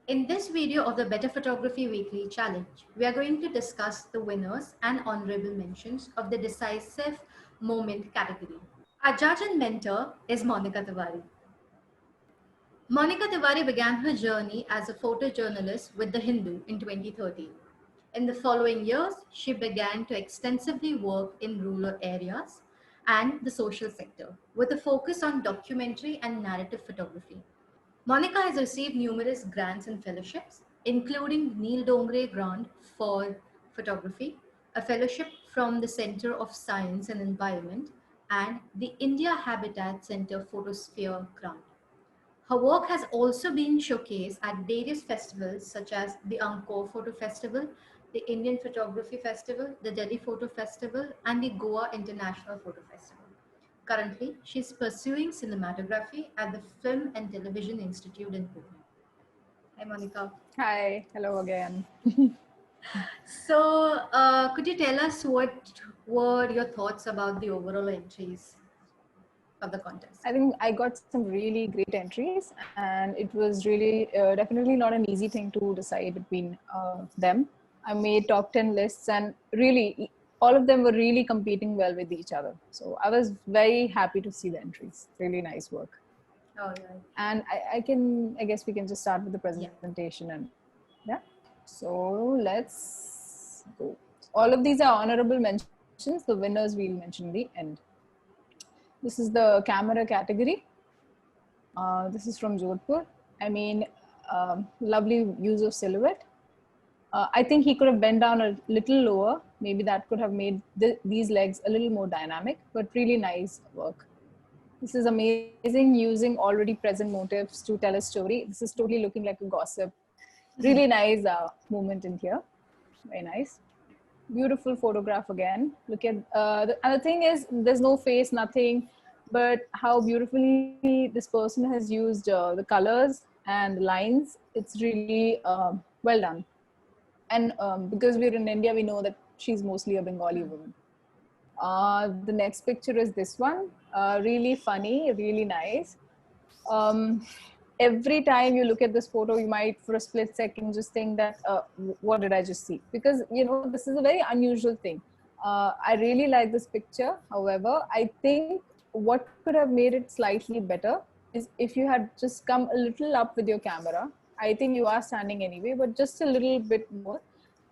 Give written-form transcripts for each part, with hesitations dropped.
In this video of the Better Photography Weekly Challenge, we are going to discuss the winners and honorable mentions of the Decisive Moment category. Our judge and mentor is Monica Tiwari. Monica Tiwari began her journey as a photojournalist with The Hindu in 2013. In the following years, she began to extensively work in rural areas and the social sector, with a focus on documentary and narrative photography. Monica has received numerous grants and fellowships, including Neil Dongre Grant for Photography, a fellowship from the Center of Science and Environment, and the India Habitat Center Photosphere Grant. Her work has also been showcased at various festivals such as the Angkor Photo Festival, the Indian Photography Festival, the Delhi Photo Festival, and the Goa International Photo Festival. Currently, she is pursuing cinematography at the Film and Television Institute in Pune. Hi, Monica. Hi, hello again. So, could you tell us what were your thoughts about the overall entries of the contest? I think I got some really great entries, and it was really definitely not an easy thing to decide between them. I made top 10 lists, and really, all of them were really competing well with each other. So I was very happy to see the entries. Really nice work. All right. And I guess we can just start with the Yeah. presentation, and yeah. So let's go. All of these are honorable mentions. The winners we'll mention in the end. This is the camera category. This is from Jodhpur. I mean, lovely use of silhouette. I think he could have bent down a little lower. Maybe that could have made these legs a little more dynamic, but really nice work. This is amazing, using already present motifs to tell a story. This is totally looking like a gossip. Really nice movement in here. Very nice. Beautiful photograph again. Look at and the thing is, there's no face, nothing, but how beautifully this person has used the colors and the lines. It's really well done. And because we're in India, we know that she's mostly a Bengali woman. The next picture is this one. Really funny, really nice. Every time you look at this photo, you might for a split second just think that, what did I just see? Because, you know, this is a very unusual thing. I really like this picture. However, I think what could have made it slightly better is if you had just come a little up with your camera. I think you are standing anyway, but just a little bit more.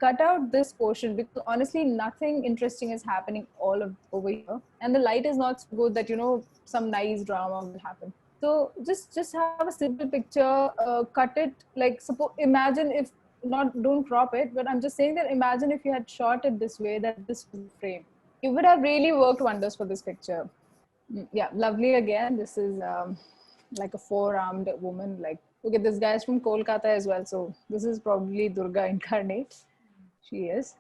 Cut out this portion, because honestly nothing interesting is happening all of over here, and the light is not so good that, you know, some nice drama will happen. So just have a simple picture, cut it, like suppose, imagine if, not, don't crop it, but I'm just saying that imagine if you had shot it this way, that this was the frame, it would have really worked wonders for this picture. Yeah, lovely again. This is like a four-armed woman. Like, okay, this guy is from Kolkata as well, so this is probably Durga incarnate. She is.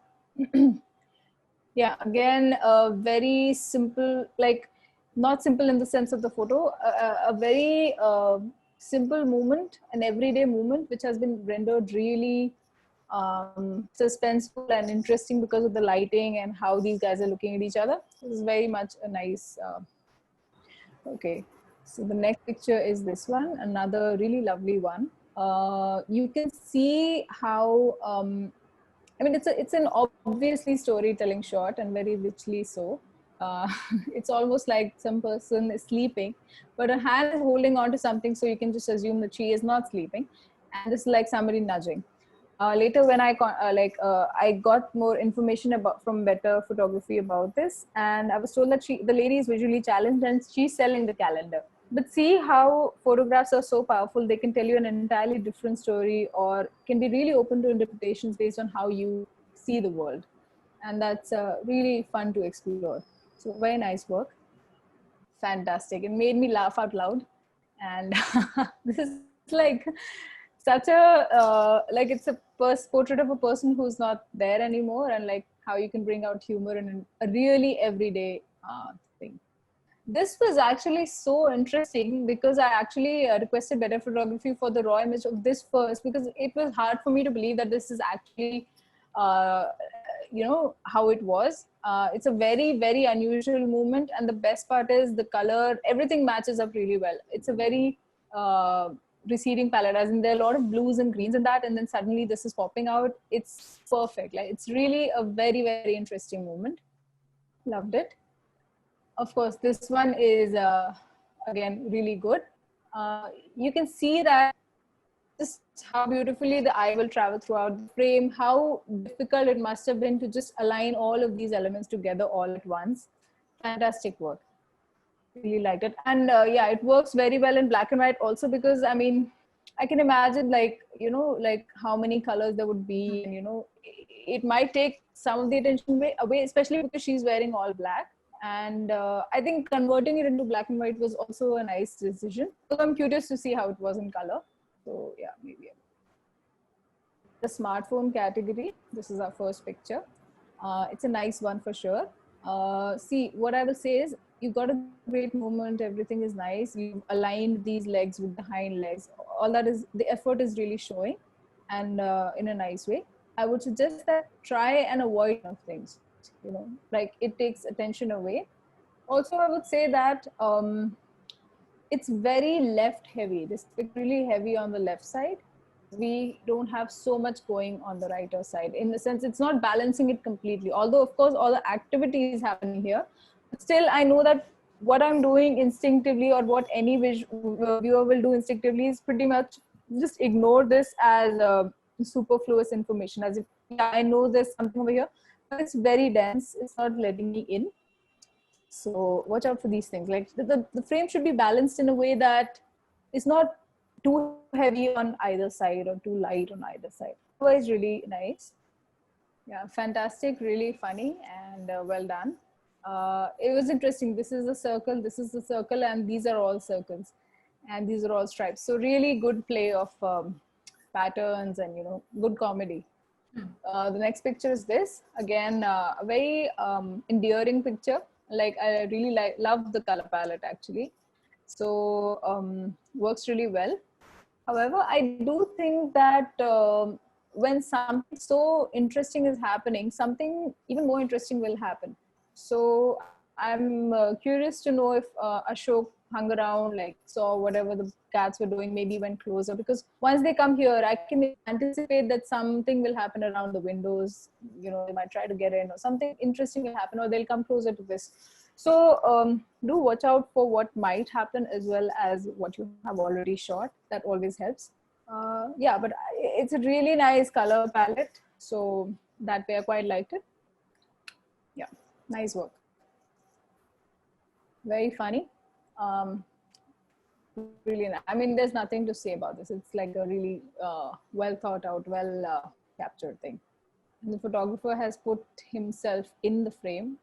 Yeah, again, very simple, like not simple in the sense of the photo, a very simple movement, an everyday movement, which has been rendered really suspenseful and interesting because of the lighting and how these guys are looking at each other. This is very much a nice. Okay, so the next picture is this one, another really lovely one. You can see how. I mean, it's an obviously storytelling shot, and very richly so. Uh, it's almost like some person is sleeping, but her hand is holding on to something, so you can just assume that she is not sleeping. And this is like somebody nudging. Later, when I got more information about from Better Photography about this, and I was told that the lady is visually challenged and she's selling the calendar. But see how photographs are so powerful. They can tell you an entirely different story, or can be really open to interpretations based on how you see the world. And that's really fun to explore. So very nice work. Fantastic. It made me laugh out loud. And this is like such a, like it's a portrait of a person who's not there anymore, and like how you can bring out humor in a really everyday thing. This was actually so interesting because I actually requested Better Photography for the raw image of this first, because it was hard for me to believe that this is actually, uh, you know, how it was. It's a very, very unusual movement. And the best part is the color, everything matches up really well. It's a very receding palette, as in there are a lot of blues and greens in that, and then suddenly this is popping out. It's perfect. Like, it's really a very, very interesting moment. Loved it. Of course, this one is again really good. You can see that just how beautifully the eye will travel throughout the frame, how difficult it must have been to just align all of these elements together all at once. Fantastic work. Really liked it. And yeah, it works very well in black and white also, because I mean, I can imagine, like, you know, like how many colors there would be, and you know, it might take some of the attention away, especially because she's wearing all black. And I think converting it into black and white was also a nice decision. So I'm curious to see how it was in color. So yeah, maybe the smartphone category. This is our first picture. It's a nice one for sure. See, what I will say is, you got a great moment. Everything is nice. You've aligned these legs with the hind legs. All that is, the effort is really showing, and in a nice way. I would suggest that try and avoid of things. You know, like, it takes attention away. Also, I would say that it's very left heavy. This is really heavy on the left side. We don't have so much going on the right side. In the sense, it's not balancing it completely. Although, of course, all the activity is happening here. But still, I know that what I'm doing instinctively, or what any viewer will do instinctively, is pretty much just ignore this as superfluous information. As if, yeah, I know there's something over here, but it's very dense. It's not letting me in. So watch out for these things. Like, the frame should be balanced in a way that it's not too heavy on either side or too light on either side. Otherwise, really nice. Yeah, fantastic, really funny, and well done. It was interesting. This is a circle, this is a circle, and these are all circles, and these are all stripes. So really good play of patterns, and you know, good comedy. The next picture is this. Again, a very endearing picture. Like, I really love the color palette actually. So works really well. However, I do think that when something so interesting is happening, something even more interesting will happen. So I'm curious to know if Ashok hung around, like, saw whatever the cats were doing, maybe went closer, because once they come here, I can anticipate that something will happen around the windows. You know, they might try to get in, or something interesting will happen, or they'll come closer to this. So do watch out for what might happen, as well as what you have already shot. That always helps. Yeah, but it's a really nice color palette. So that way I quite liked it. Yeah, nice work. Very funny. Really nice. I mean, there's nothing to say about this. It's like a really well thought out, well captured thing. And the photographer has put himself in the frame.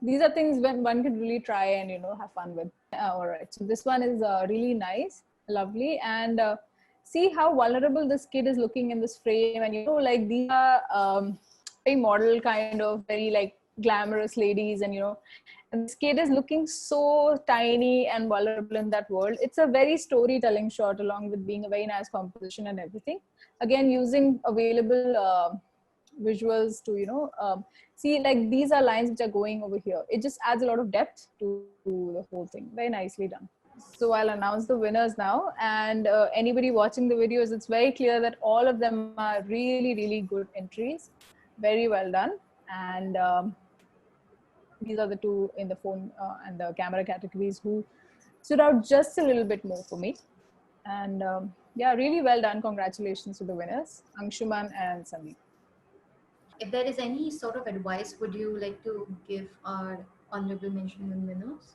These are things when one can really try and, you know, have fun with. All right, so this one is really nice, lovely, and see how vulnerable this kid is looking in this frame. And you know, like, these are very model kind of, very like glamorous ladies, and you know, and this kid is looking so tiny and vulnerable in that world. It's a very storytelling shot, along with being a very nice composition and everything. Again, using available visuals to, you know, see, like, these are lines which are going over here. It just adds a lot of depth to the whole thing. Very nicely done. So I'll announce the winners now, and anybody watching the videos, it's very clear that all of them are really, really good entries. Very well done. And these are the two in the phone and the camera categories who stood out just a little bit more for me. And yeah, really well done. Congratulations to the winners, Anshuman and Sandeep. If there is any sort of advice, would you like to give our honorable mention and winners?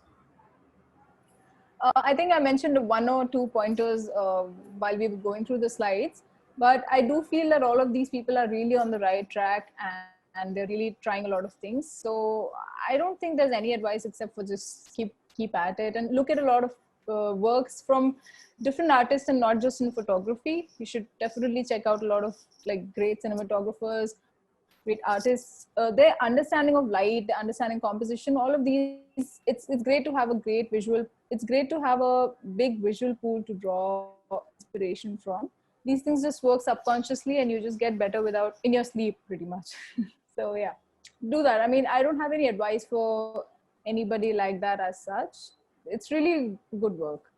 I think I mentioned one or two pointers while we were going through the slides, but I do feel that all of these people are really on the right track, and they're really trying a lot of things. So I don't think there's any advice except for just keep at it and look at a lot of works from different artists, and not just in photography. You should definitely check out a lot of like great cinematographers, great artists, their understanding of light, the understanding composition, all of these. It's great to have a great visual. It's great to have a big visual pool to draw inspiration from. These things just work subconsciously, and you just get better without in your sleep, pretty much. So yeah, do that. I mean, I don't have any advice for anybody like that as such. It's really good work.